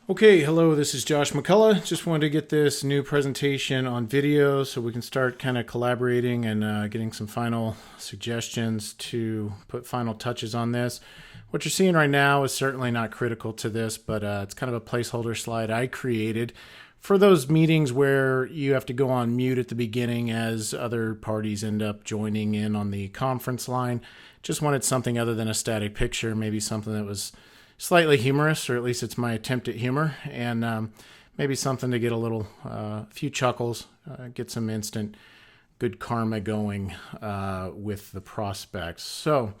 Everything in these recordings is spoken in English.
Okay, hello, this is Josh McCullough. Just wanted to get this new presentation on video so we can start kind of collaborating and getting some final suggestions to put final touches on this. What you're seeing right now is certainly not critical to this, but it's kind of a placeholder slide I created for those meetings where you have to go on mute at the beginning as other parties end up joining in on the conference line. Just wanted something other than a static picture, maybe something that was slightly humorous, or at least it's my attempt at humor, and maybe something to get a few chuckles, get some instant good karma going with the prospects. So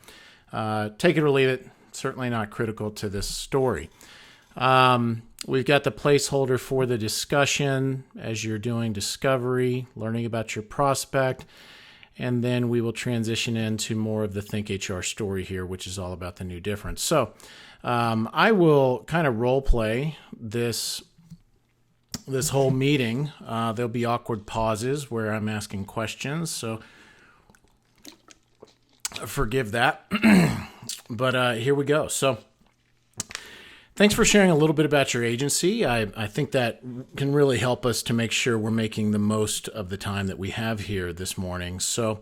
take it or leave it. Certainly not critical to this story. We've got the placeholder for the discussion as you're doing discovery, learning about your prospect, and then we will transition into more of the ThinkHR story here, which is all about the new difference. So I will kind of role play this whole meeting. There'll be awkward pauses where I'm asking questions, so forgive that. But here we go. So thanks for sharing a little bit about your agency. I think that can really help us to make sure we're making the most of the time that we have here this morning. So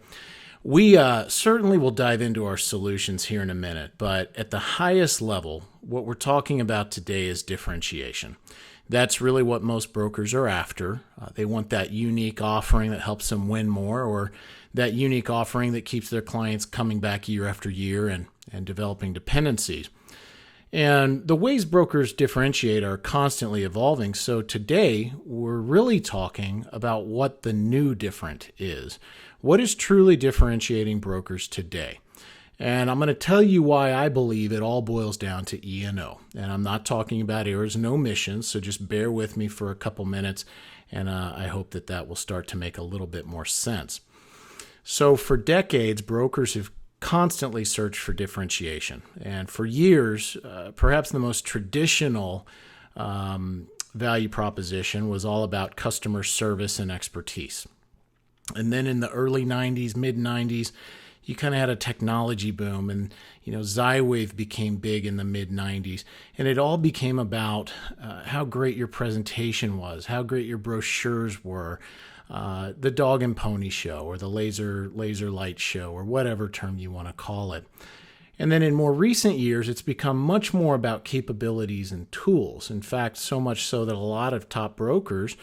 we certainly will dive into our solutions here in a minute, but at the highest level, what we're talking about today is differentiation. That's really what most brokers are after. They want that unique offering that helps them win more, or that unique offering that keeps their clients coming back year after year and developing dependencies. And the ways brokers differentiate are constantly evolving. So today, we're really talking about what the new different is. What is truly differentiating brokers today? And I'm going to tell you why I believe it all boils down to E&O. And I'm not talking about errors and omissions, so just bear with me for a couple minutes, and I hope that will start to make a little bit more sense. So for decades, brokers have constantly searched for differentiation. And for years, perhaps the most traditional value proposition was all about customer service and expertise. And then in the early 90s, mid 90s, you kind of had a technology boom, and Xywave became big in the mid 90s, and it all became about how great your presentation was, how great your brochures were, the dog and pony show, or the laser light show, or whatever term you want to call it. And then in more recent years, it's become much more about capabilities and tools. In fact, so much so that a lot of top brokers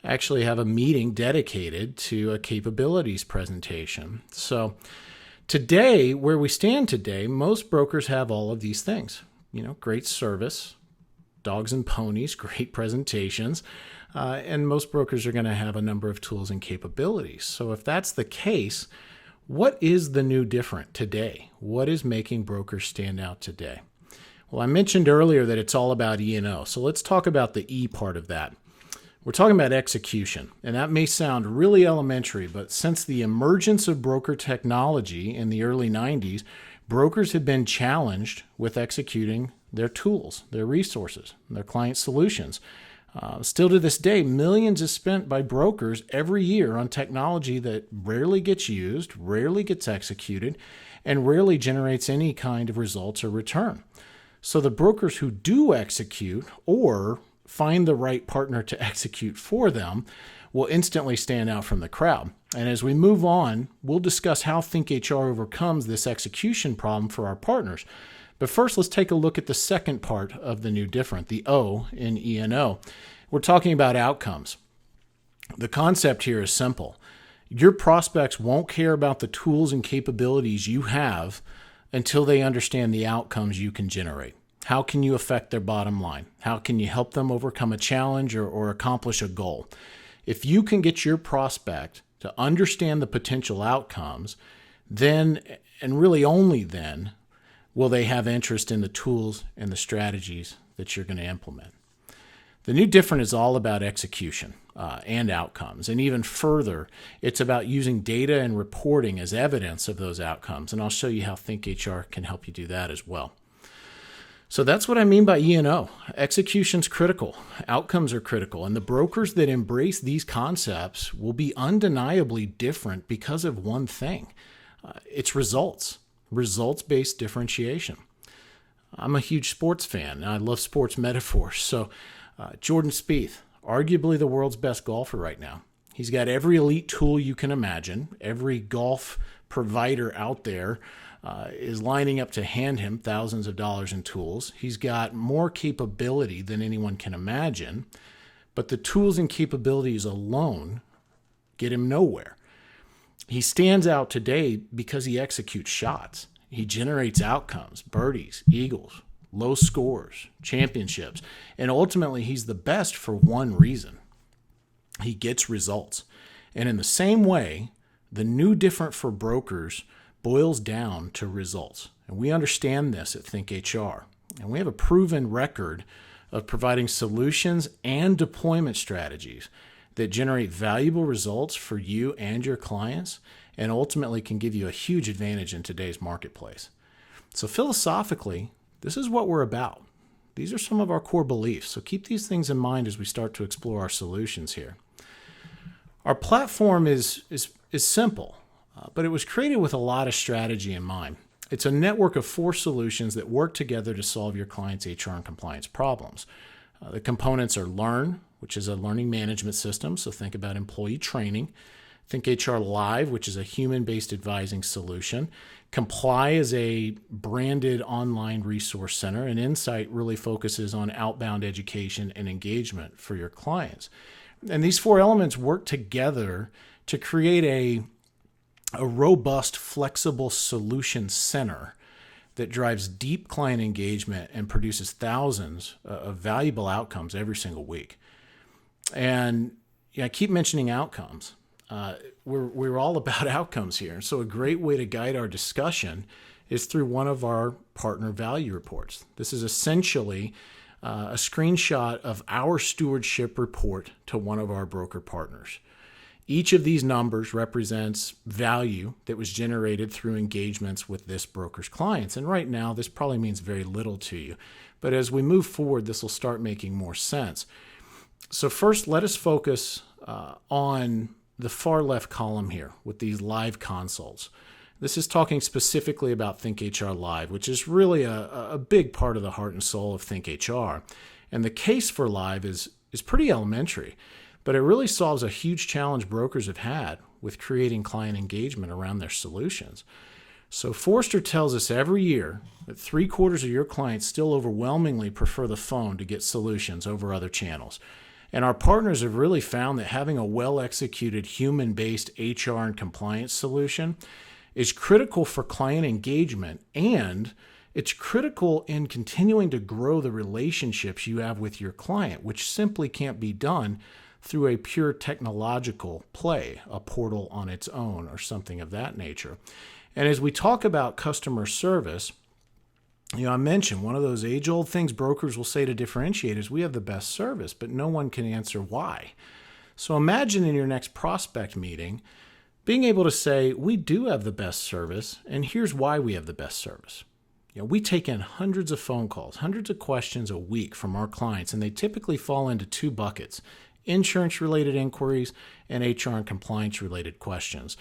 actually have a meeting dedicated to a capabilities presentation. So today, where we stand today, most brokers have all of these things. Great service, dogs and ponies, great presentations, and most brokers are going to have a number of tools and capabilities. So if that's the case, what is the new different today? What is making brokers stand out today? Well, I mentioned earlier that it's all about E&O. So let's talk about the E part of that. We're talking about execution, and that may sound really elementary, but since the emergence of broker technology in the early 90s, brokers have been challenged with executing their tools, their resources, their client solutions. Still to this day, millions is spent by brokers every year on technology that rarely gets used, rarely gets executed, and rarely generates any kind of results or return. So the brokers who do execute or find the right partner to execute for them will instantly stand out from the crowd. And as we move on, we'll discuss how ThinkHR overcomes this execution problem for our partners. But first, let's take a look at the second part of the new different, the O in E&O. We're talking about outcomes. The concept here is simple. Your prospects won't care about the tools and capabilities you have until they understand the outcomes you can generate. How can you affect their bottom line? How can you help them overcome a challenge or accomplish a goal? If you can get your prospect to understand the potential outcomes, then, and really only then, will they have interest in the tools and the strategies that you're going to implement. The new different is all about execution and outcomes. And even further, it's about using data and reporting as evidence of those outcomes. And I'll show you how ThinkHR can help you do that as well. So that's what I mean by E&O. Execution's critical. Outcomes are critical. And the brokers that embrace these concepts will be undeniably different because of one thing. It's results-based differentiation. I'm a huge sports fan, and I love sports metaphors. So Jordan Spieth, arguably the world's best golfer right now. He's got every elite tool you can imagine. Every golf provider out there is lining up to hand him thousands of dollars in tools. He's got more capability than anyone can imagine, but the tools and capabilities alone get him nowhere. He stands out today because he executes shots. He generates outcomes, birdies, eagles, low scores, championships, and ultimately he's the best for one reason. He gets results. And in the same way, the new different for brokers boils down to results. And we understand this at ThinkHR. And we have a proven record of providing solutions and deployment strategies that generate valuable results for you and your clients and ultimately can give you a huge advantage in today's marketplace. So philosophically, this is what we're about. These are some of our core beliefs. So keep these things in mind as we start to explore our solutions here. Our platform is simple, but it was created with a lot of strategy in mind. It's a network of 4 solutions that work together to solve your client's HR and compliance problems. The components are Learn, which is a learning management system, so think about employee training. ThinkHR Live, which is a human-based advising solution. Comply is a branded online resource center, and Insight really focuses on outbound education and engagement for your clients. And these 4 elements work together to create a robust, flexible solution center that drives deep client engagement and produces thousands of valuable outcomes every single week. And I keep mentioning outcomes. We're all about outcomes here. So a great way to guide our discussion is through one of our partner value reports. This is essentially a screenshot of our stewardship report to one of our broker partners. Each of these numbers represents value that was generated through engagements with this broker's clients. And right now, this probably means very little to you. But as we move forward, this will start making more sense. So first, let us focus on the far left column here with these live consults. This is talking specifically about ThinkHR Live, which is really a big part of the heart and soul of ThinkHR. And the case for Live is pretty elementary, but it really solves a huge challenge brokers have had with creating client engagement around their solutions. So Forrester tells us every year that 3/4 of your clients still overwhelmingly prefer the phone to get solutions over other channels. And our partners have really found that having a well-executed human-based HR and compliance solution is critical for client engagement, and it's critical in continuing to grow the relationships you have with your client, which simply can't be done through a pure technological play, a portal on its own or something of that nature. And as we talk about customer service, I mentioned one of those age-old things brokers will say to differentiate is we have the best service, but no one can answer why. So imagine in your next prospect meeting being able to say, we do have the best service, and here's why we have the best service. We take in hundreds of phone calls, hundreds of questions a week from our clients, and they typically fall into 2 buckets: insurance-related inquiries and HR and compliance-related questions.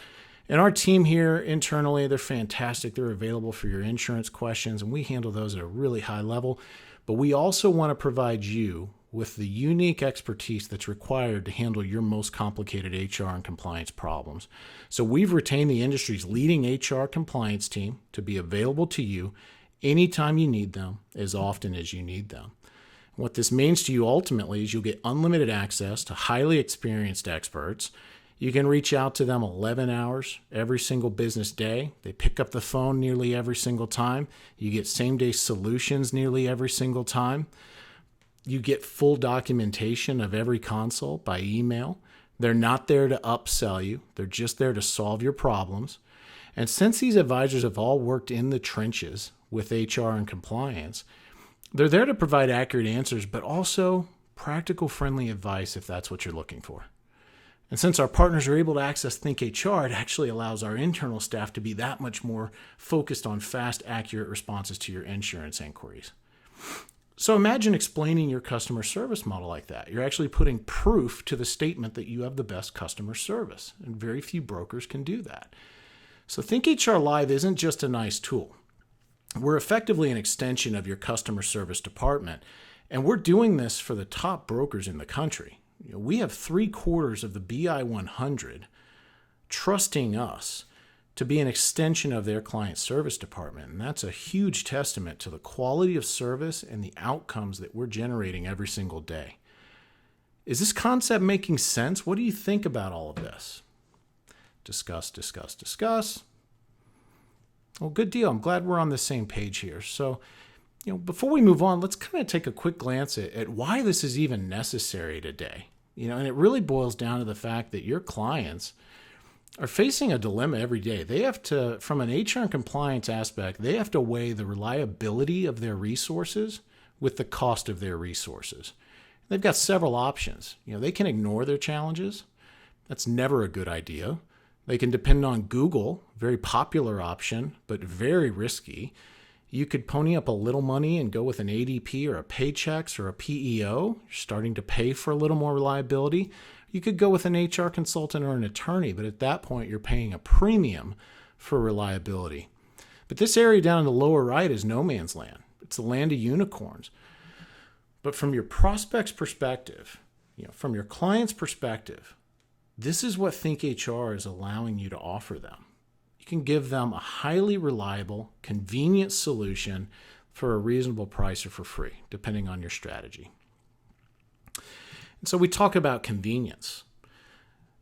And our team here internally, they're fantastic. They're available for your insurance questions, and we handle those at a really high level. But we also want to provide you with the unique expertise that's required to handle your most complicated HR and compliance problems. So we've retained the industry's leading HR compliance team to be available to you anytime you need them, as often as you need them. What this means to you ultimately is you'll get unlimited access to highly experienced experts. You can reach out to them 11 hours every single business day. They pick up the phone nearly every single time. You get same-day solutions nearly every single time. You get full documentation of every consult by email. They're not there to upsell you. They're just there to solve your problems. And since these advisors have all worked in the trenches with HR and compliance, they're there to provide accurate answers, but also practical, friendly advice if that's what you're looking for. And since our partners are able to access ThinkHR, it actually allows our internal staff to be that much more focused on fast, accurate responses to your insurance inquiries. So imagine explaining your customer service model like that. You're actually putting proof to the statement that you have the best customer service, and very few brokers can do that. So ThinkHR Live isn't just a nice tool. We're effectively an extension of your customer service department, And we're doing this for the top brokers in the country. We have 3/4 of the BI 100 trusting us to be an extension of their client service department. And that's a huge testament to the quality of service and the outcomes that we're generating every single day. Is this concept making sense? What do you think about all of this? Discuss, discuss, discuss. Well, good deal. I'm glad we're on the same page here. So, before we move on, let's kind of take a quick glance at why this is even necessary today. And it really boils down to the fact that your clients are facing a dilemma every day. They have to, from an HR and compliance aspect, they have to weigh the reliability of their resources with the cost of their resources. They've got several options. They can ignore their challenges. That's never a good idea. They can depend on Google, very popular option, but very risky. You could pony up a little money and go with an ADP or a Paychex or a PEO, starting to pay for a little more reliability. You could go with an HR consultant or an attorney, but at that point, you're paying a premium for reliability. But this area down in the lower right is no man's land. It's the land of unicorns. But from your prospect's perspective, from your client's perspective, this is what ThinkHR is allowing you to offer them. You can give them a highly reliable, convenient solution for a reasonable price or for free, depending on your strategy. And so we talk about convenience.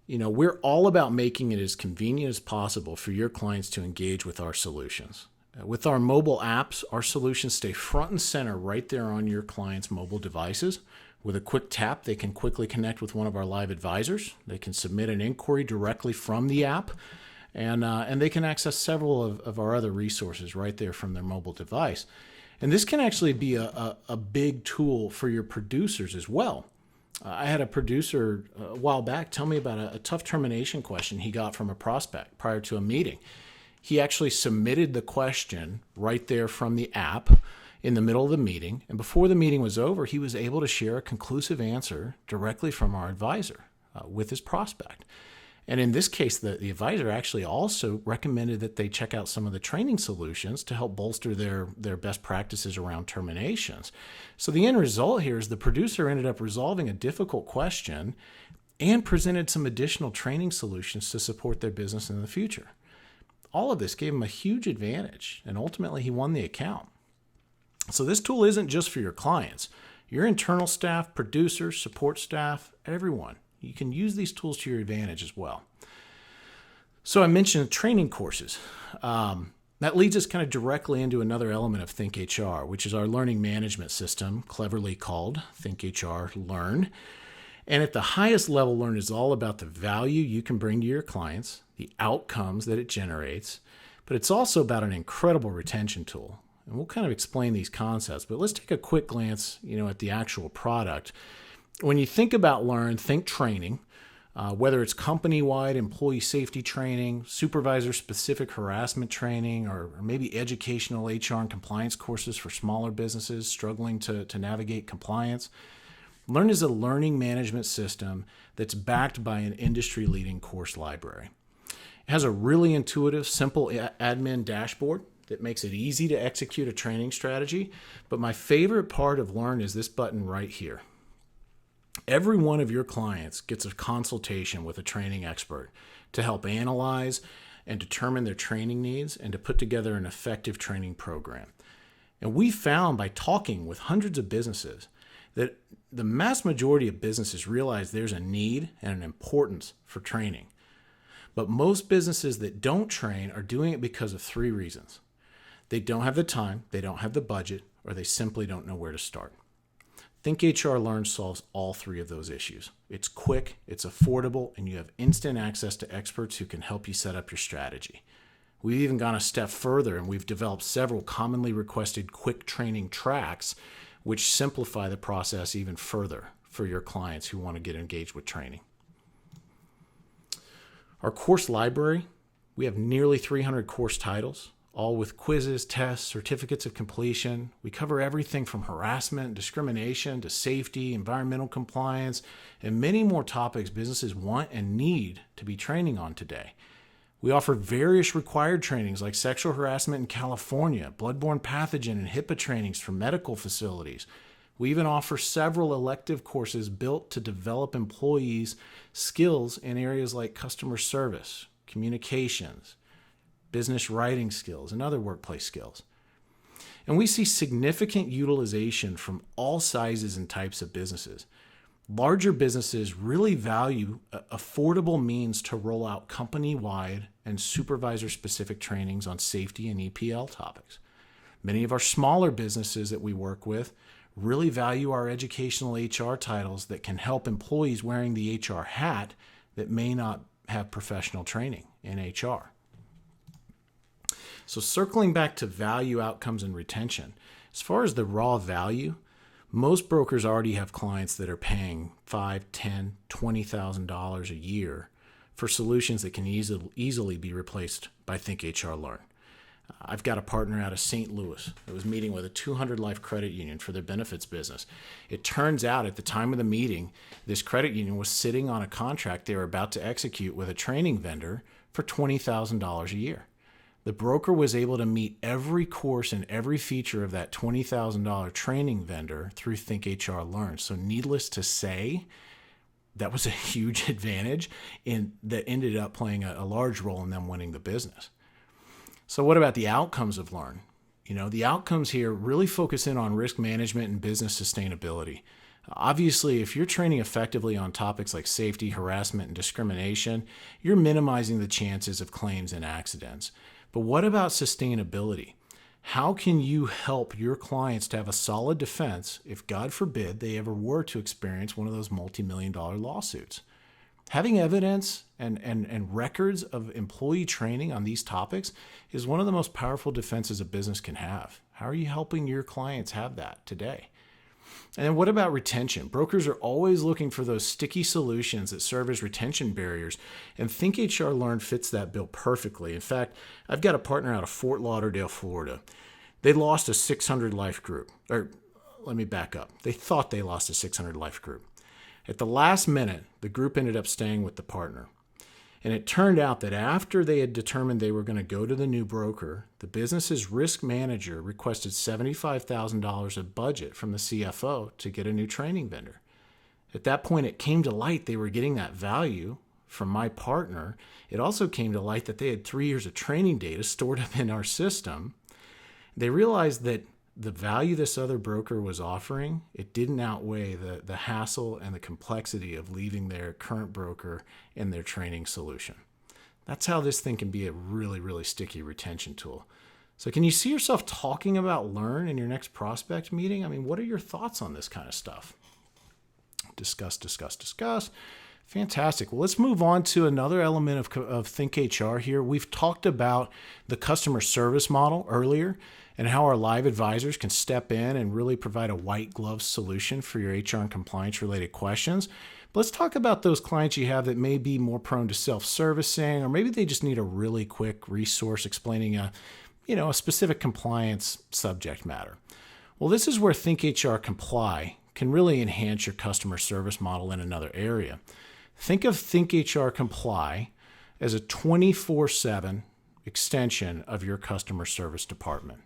We're all about making it as convenient as possible for your clients to engage with our solutions. With our mobile apps, our solutions stay front and center right there on your client's mobile devices. With a quick tap, they can quickly connect with one of our live advisors. They can submit an inquiry directly from the app, and they can access several of our other resources right there from their mobile device. And this can actually be a big tool for your producers as well. I had a producer a while back tell me about a tough termination question he got from a prospect prior to a meeting. He actually submitted the question right there from the app in the middle of the meeting. And before the meeting was over, he was able to share a conclusive answer directly from our advisor with his prospect. And in this case, the advisor actually also recommended that they check out some of the training solutions to help bolster their best practices around terminations. So the end result here is the producer ended up resolving a difficult question and presented some additional training solutions to support their business in the future. All of this gave him a huge advantage, and ultimately he won the account. So this tool isn't just for your clients. Your internal staff, producers, support staff, everyone. You can use these tools to your advantage as well. So I mentioned training courses. That leads us kind of directly into another element of ThinkHR, which is our learning management system, cleverly called ThinkHR Learn. And at the highest level, Learn is all about the value you can bring to your clients, the outcomes that it generates, but it's also about an incredible retention tool. And we'll kind of explain these concepts, but let's take a quick glance, at the actual product. When you think about Learn, think training, whether it's company-wide employee safety training, supervisor-specific harassment training, or maybe educational HR and compliance courses for smaller businesses struggling to navigate compliance. Learn is a learning management system that's backed by an industry-leading course library. It has a really intuitive, simple admin dashboard that makes it easy to execute a training strategy. But my favorite part of Learn is this button right here. Every one of your clients gets a consultation with a training expert to help analyze and determine their training needs and to put together an effective training program. And we found by talking with hundreds of businesses that the mass majority of businesses realize there's a need and an importance for training. But most businesses that don't train are doing it because of 3 reasons. They don't have the time, they don't have the budget, or they simply don't know where to start. ThinkHR Learn solves all 3 of those issues. It's quick, it's affordable, and you have instant access to experts who can help you set up your strategy. We've even gone a step further, and we've developed several commonly requested quick training tracks which simplify the process even further for your clients who want to get engaged with training. Our course library, we have nearly 300 course titles, all with quizzes, tests, certificates of completion. We cover everything from harassment, discrimination, to safety, environmental compliance, and many more topics businesses want and need to be training on today. We offer various required trainings like sexual harassment in California, bloodborne pathogen and HIPAA trainings for medical facilities, We even offer several elective courses built to develop employees' skills in areas like customer service, communications, business writing skills, and other workplace skills. And we see significant utilization from all sizes and types of businesses. Larger businesses really value affordable means to roll out company-wide and supervisor-specific trainings on safety and EPL topics. Many of our smaller businesses that we work with really value our educational HR titles that can help employees wearing the HR hat that may not have professional training in HR. So circling back to value, outcomes, and retention, as far as the raw value, most brokers already have clients that are paying $5,000, $10,000, $20,000 a year for solutions that can easily be replaced by ThinkHR Learn. I've got a partner out of St. Louis that was meeting with a 200 life credit union for their benefits business. It turns out at the time of the meeting, this credit union was sitting on a contract they were about to execute with a training vendor for $20,000 a year. The broker was able to meet every course and every feature of that $20,000 training vendor through ThinkHR Learn. So needless to say, that was a huge advantage that ended up playing a large role in them winning the business. So what about the outcomes of Learn? The outcomes here really focus in on risk management and business sustainability. Obviously, if you're training effectively on topics like safety, harassment, and discrimination, you're minimizing the chances of claims and accidents. But what about sustainability? How can you help your clients to have a solid defense if, God forbid, they ever were to experience one of those multi-million-dollar lawsuits? Having evidence and records of employee training on these topics is one of the most powerful defenses a business can have. How are you helping your clients have that today? And then what about retention? Brokers are always looking for those sticky solutions that serve as retention barriers, and ThinkHR Learn fits that bill perfectly. In fact, I've got a partner out of Fort Lauderdale, Florida. They lost a 600 life group. Or let me back up. They thought they lost a 600 life group. At the last minute, the group ended up staying with the partner. And it turned out that after they had determined they were going to go to the new broker, the business's risk manager requested $75,000 of budget from the CFO to get a new training vendor. At that point, it came to light they were getting that value from my partner. It also came to light that they had 3 years of training data stored up in our system. They realized that the value this other broker was offering, it didn't outweigh the hassle and the complexity of leaving their current broker and their training solution. That's how this thing can be a really, really sticky retention tool. So can you see yourself talking about Learn in your next prospect meeting? I mean, what are your thoughts on this kind of stuff? Discuss. Fantastic. Well, let's move on to another element of ThinkHR here. We've talked about the customer service model earlier and how our live advisors can step in and really provide a white glove solution for your HR and compliance related questions. But let's talk about those clients you have that may be more prone to self-servicing, or maybe they just need a really quick resource explaining a specific compliance subject matter. Well, this is where ThinkHR Comply can really enhance your customer service model in another area. Think of ThinkHR Comply as a 24/7 extension of your customer service department.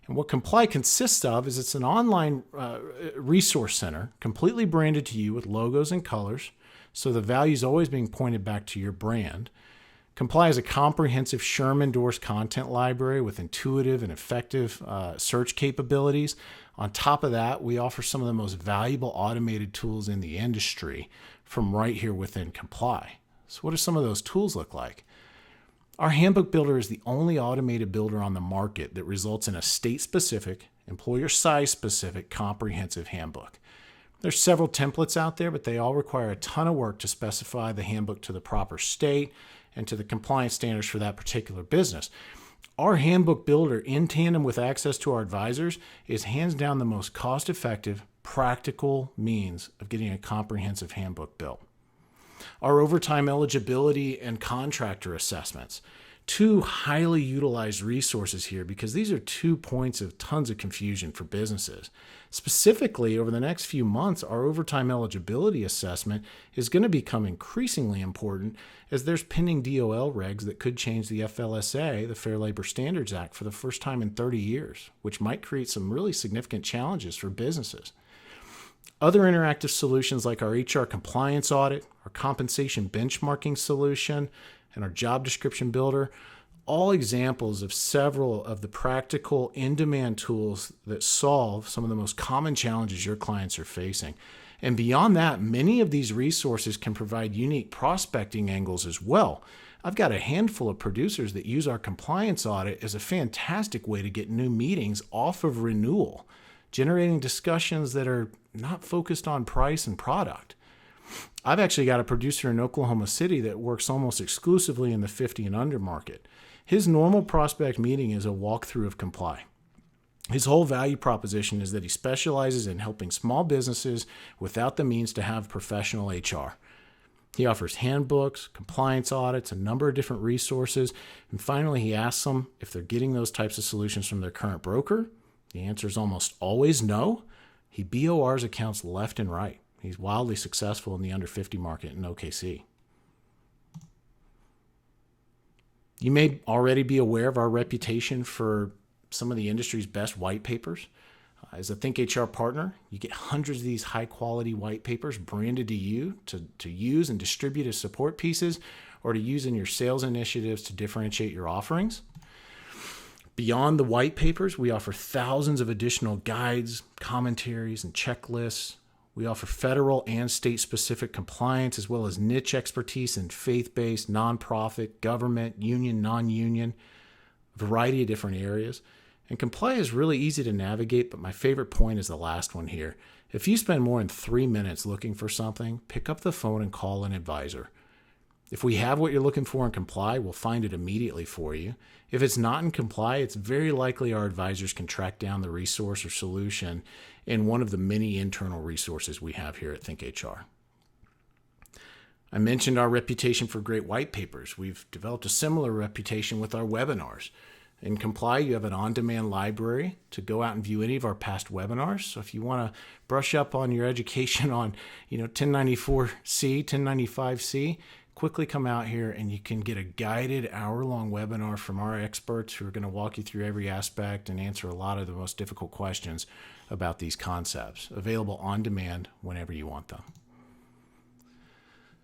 And what Comply consists of is it's an online resource center completely branded to you with logos and colors, so the value is always being pointed back to your brand. Comply is a comprehensive SHRM-endorsed content library with intuitive and effective search capabilities. On top of that, we offer some of the most valuable automated tools in the industry from right here within Comply. So what do some of those tools look like? Our Handbook Builder is the only automated builder on the market that results in a state-specific, employer-size-specific, comprehensive handbook. There's several templates out there, but they all require a ton of work to specify the handbook to the proper state and to the compliance standards for that particular business. Our Handbook Builder, in tandem with access to our advisors, is hands down the most cost-effective, practical means of getting a comprehensive handbook built. Our overtime eligibility and contractor assessments, two highly utilized resources here because these are 2 points of tons of confusion for businesses. Specifically, over the next few months, our overtime eligibility assessment is going to become increasingly important as there's pending DOL regs that could change the FLSA, the Fair Labor Standards Act, for the first time in 30 years, which might create some really significant challenges for businesses. Other interactive solutions like our HR compliance audit, our compensation benchmarking solution, and our job description builder, all examples of several of the practical in-demand tools that solve some of the most common challenges your clients are facing. And beyond that, many of these resources can provide unique prospecting angles as well. I've got a handful of producers that use our compliance audit as a fantastic way to get new meetings off of renewal, generating discussions that are not focused on price and product. I've actually got a producer in Oklahoma City that works almost exclusively in the 50 and under market. His normal prospect meeting is a walkthrough of Comply. His whole value proposition is that he specializes in helping small businesses without the means to have professional HR. He offers handbooks, compliance audits, a number of different resources, and finally he asks them if they're getting those types of solutions from their current broker. The answer is almost always no. He BORs accounts left and right. He's wildly successful in the under 50 market in OKC. You may already be aware of our reputation for some of the industry's best white papers. As a ThinkHR partner, you get hundreds of these high-quality white papers branded to you to use and distribute as support pieces or to use in your sales initiatives to differentiate your offerings. Beyond the white papers, we offer thousands of additional guides, commentaries, and checklists. We offer federal and state-specific compliance as well as niche expertise in faith-based, nonprofit, government, union, non-union, a variety of different areas. And Comply is really easy to navigate, but my favorite point is the last one here. If you spend more than 3 minutes looking for something, pick up the phone and call an advisor. If we have what you're looking for in Comply, we'll find it immediately for you. If it's not in Comply, it's very likely our advisors can track down the resource or solution in one of the many internal resources we have here at ThinkHR. I mentioned our reputation for great white papers. We've developed a similar reputation with our webinars. In Comply, you have an on-demand library to go out and view any of our past webinars. So if you want to brush up on your education on, 1094C, 1095C, quickly come out here and you can get a guided hour-long webinar from our experts who are going to walk you through every aspect and answer a lot of the most difficult questions about these concepts, available on demand whenever you want them.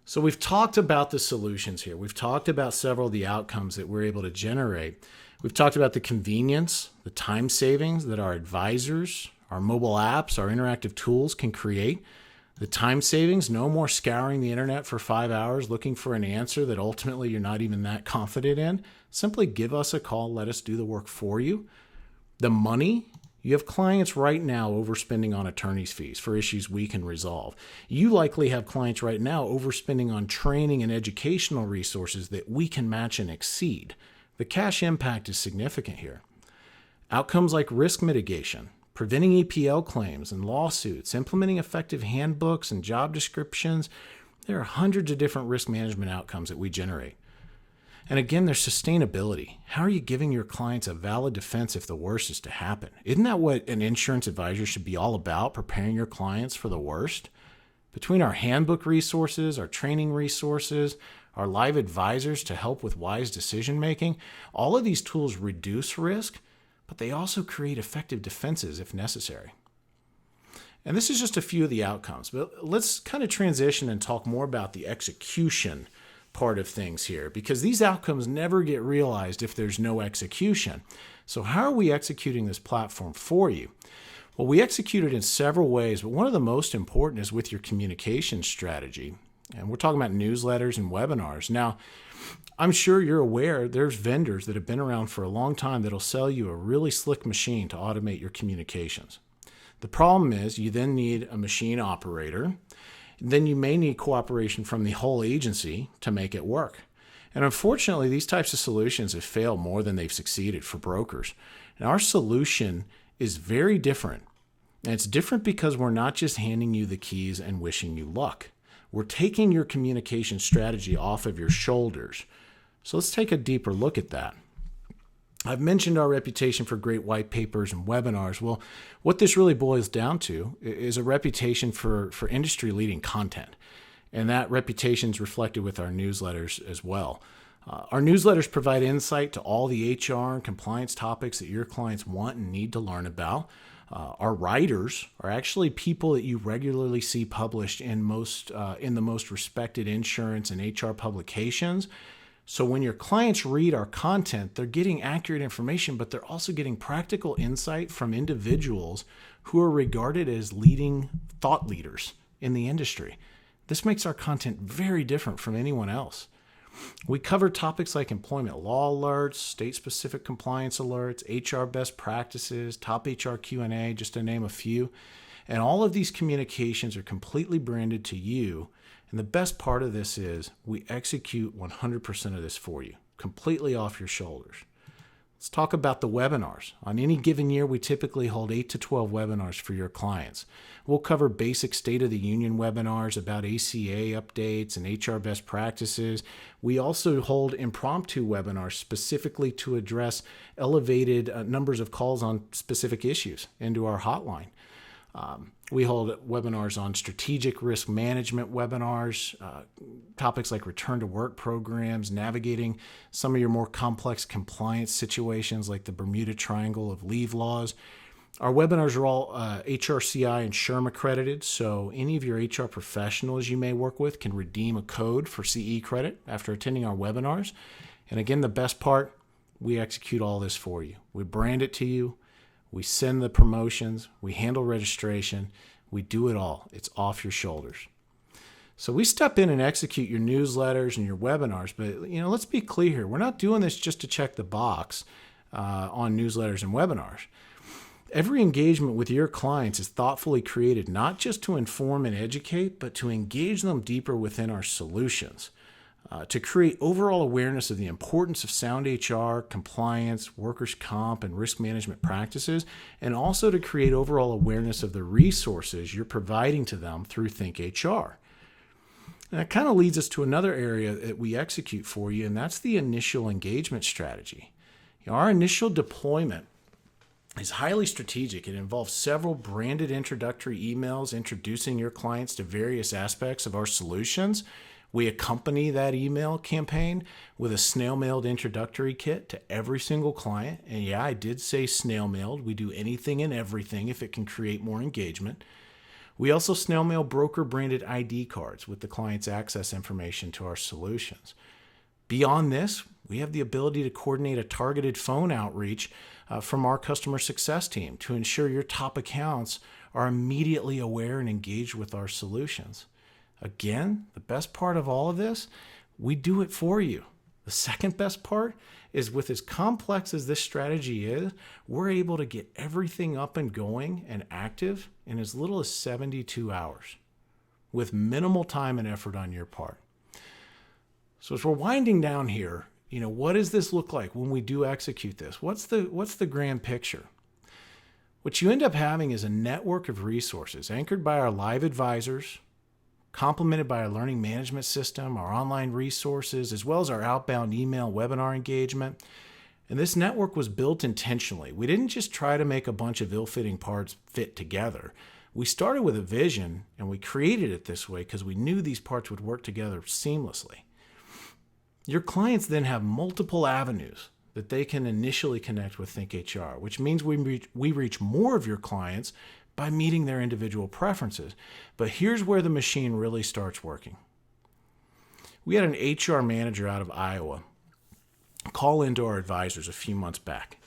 So we've talked about the solutions here. We've talked about several of the outcomes that we're able to generate. We've talked about the convenience, the time savings that our advisors, our mobile apps, our interactive tools can create. The time savings, no more scouring the internet for 5 hours looking for an answer that ultimately you're not even that confident in. Simply give us a call, let us do the work for you. The money, you have clients right now overspending on attorney's fees for issues we can resolve. You likely have clients right now overspending on training and educational resources that we can match and exceed. The cash impact is significant here. Outcomes like risk mitigation, preventing EPL claims and lawsuits, implementing effective handbooks and job descriptions. There are hundreds of different risk management outcomes that we generate. And again, there's sustainability. How are you giving your clients a valid defense if the worst is to happen? Isn't that what an insurance advisor should be all about, preparing your clients for the worst? Between our handbook resources, our training resources, our live advisors to help with wise decision-making, all of these tools reduce risk, but they also create effective defenses if necessary. And this is just a few of the outcomes, but let's kind of transition and talk more about the execution part of things here, because these outcomes never get realized if there's no execution. So how are we executing this platform for you? Well, we execute it in several ways, but one of the most important is with your communication strategy. And we're talking about newsletters and webinars. Now, I'm sure you're aware there's vendors that have been around for a long time that'll sell you a really slick machine to automate your communications. The problem is you then need a machine operator. Then you may need cooperation from the whole agency to make it work. And unfortunately, these types of solutions have failed more than they've succeeded for brokers. And our solution is very different. And it's different because we're not just handing you the keys and wishing you luck. We're taking your communication strategy off of your shoulders. So let's take a deeper look at that. I've mentioned our reputation for great white papers and webinars. Well, what this really boils down to is a reputation for industry-leading content. And that reputation is reflected with our newsletters as well. Our newsletters provide insight to all the HR and compliance topics that your clients want and need to learn about. Our writers are actually people that you regularly see published in the most respected insurance and HR publications. So when your clients read our content, they're getting accurate information, but they're also getting practical insight from individuals who are regarded as leading thought leaders in the industry. This makes our content very different from anyone else. We cover topics like employment law alerts, state-specific compliance alerts, HR best practices, top HR Q&A, just to name a few. And all of these communications are completely branded to you. And the best part of this is we execute 100% of this for you, completely off your shoulders. Let's talk about the webinars. On any given year, we typically hold 8 to 12 webinars for your clients. We'll cover basic State of the Union webinars about ACA updates and HR best practices. We also hold impromptu webinars specifically to address elevated numbers of calls on specific issues into our hotline. We hold webinars on strategic risk management webinars, topics like return to work programs, navigating some of your more complex compliance situations like the Bermuda Triangle of leave laws. Our webinars are all HRCI and SHRM accredited, so any of your HR professionals you may work with can redeem a code for CE credit after attending our webinars. And again, the best part, we execute all this for you. We brand it to you. We send the promotions, we handle registration, we do it all. It's off your shoulders. So we step in and execute your newsletters and your webinars, but let's be clear here. We're not doing this just to check the box on newsletters and webinars. Every engagement with your clients is thoughtfully created not just to inform and educate, but to engage them deeper within our solutions. To create overall awareness of the importance of sound HR, compliance, workers' comp, and risk management practices, and also to create overall awareness of the resources you're providing to them through ThinkHR. And that kind of leads us to another area that we execute for you, and that's the initial engagement strategy. Our initial deployment is highly strategic. It involves several branded introductory emails introducing your clients to various aspects of our solutions. We accompany that email campaign with a snail-mailed introductory kit to every single client. And yeah, I did say snail-mailed. We do anything and everything if it can create more engagement. We also snail-mail broker-branded ID cards with the client's access information to our solutions. Beyond this, we have the ability to coordinate a targeted phone outreach from our customer success team to ensure your top accounts are immediately aware and engaged with our solutions. Again, the best part of all of this, we do it for you. The second best part is with as complex as this strategy is, we're able to get everything up and going and active in as little as 72 hours with minimal time and effort on your part. So as we're winding down here, what does this look like when we do execute this? What's the grand picture? What you end up having is a network of resources anchored by our live advisors, complemented by our learning management system, our online resources, as well as our outbound email webinar engagement. And this network was built intentionally. We didn't just try to make a bunch of ill-fitting parts fit together. We started with a vision, and we created it this way because we knew these parts would work together seamlessly. Your clients then have multiple avenues that they can initially connect with ThinkHR, which means we reach more of your clients by meeting their individual preferences. But here's where the machine really starts working. We had an HR manager out of Iowa call into our advisors a few months back.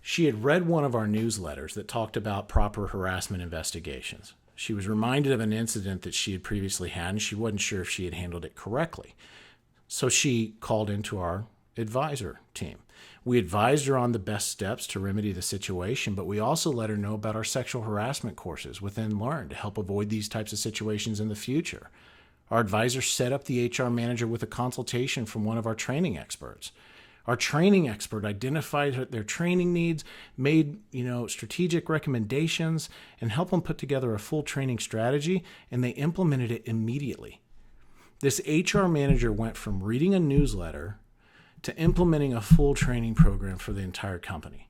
She had read one of our newsletters that talked about proper harassment investigations. She was reminded of an incident that she had previously had, and she wasn't sure if she had handled it correctly. So she called into our advisor team. We advised her on the best steps to remedy the situation, but we also let her know about our sexual harassment courses within Learn to help avoid these types of situations in the future. Our advisor set up the HR manager with a consultation from one of our training experts. Our training expert identified their training needs, made strategic recommendations, and helped them put together a full training strategy, and they implemented it immediately. This HR manager went from reading a newsletter to implementing a full training program for the entire company.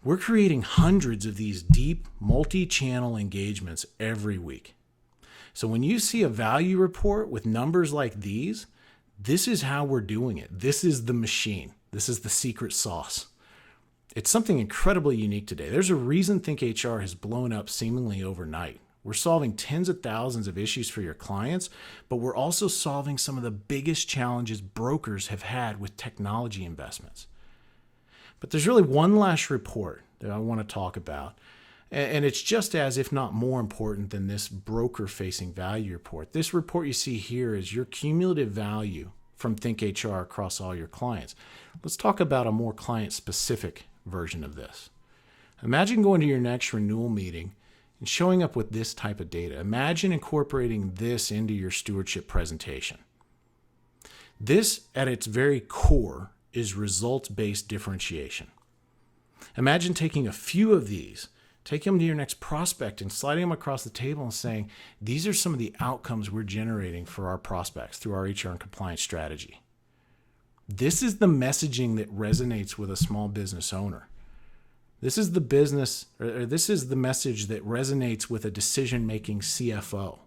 We're creating hundreds of these deep, multi-channel engagements every week. So when you see a value report with numbers like these, this is how we're doing it. This is the machine. This is the secret sauce. It's something incredibly unique today. There's a reason ThinkHR has blown up seemingly overnight. We're solving tens of thousands of issues for your clients, but we're also solving some of the biggest challenges brokers have had with technology investments. But there's really one last report that I want to talk about, and it's just as, if not more important than this broker-facing value report. This report you see here is your cumulative value from ThinkHR across all your clients. Let's talk about a more client-specific version of this. Imagine going to your next renewal meeting and showing up with this type of data. Imagine incorporating this into your stewardship presentation. This, at its very core, is results-based differentiation. Imagine taking a few of these, taking them to your next prospect and sliding them across the table and saying, these are some of the outcomes we're generating for our prospects through our HR and compliance strategy. This is the messaging that resonates with a small business owner. This is the this is the message that resonates with a decision-making CFO.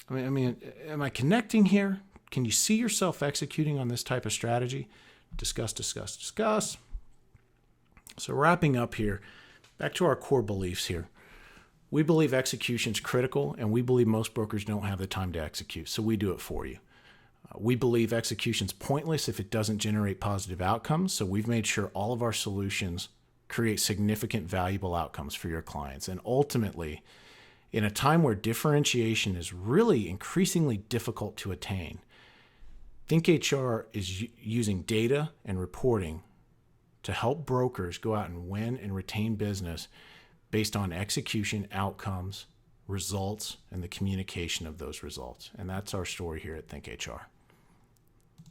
I mean, am I connecting here? Can you see yourself executing on this type of strategy? Discuss. So wrapping up here, back to our core beliefs here. We believe execution is critical, and we believe most brokers don't have the time to execute, so we do it for you. We believe execution is pointless if it doesn't generate positive outcomes, so we've made sure all of our solutions create significant valuable outcomes for your clients. And ultimately, in a time where differentiation is really increasingly difficult to attain, ThinkHR is using data and reporting to help brokers go out and win and retain business based on execution, outcomes, results, and the communication of those results. And that's our story here at ThinkHR.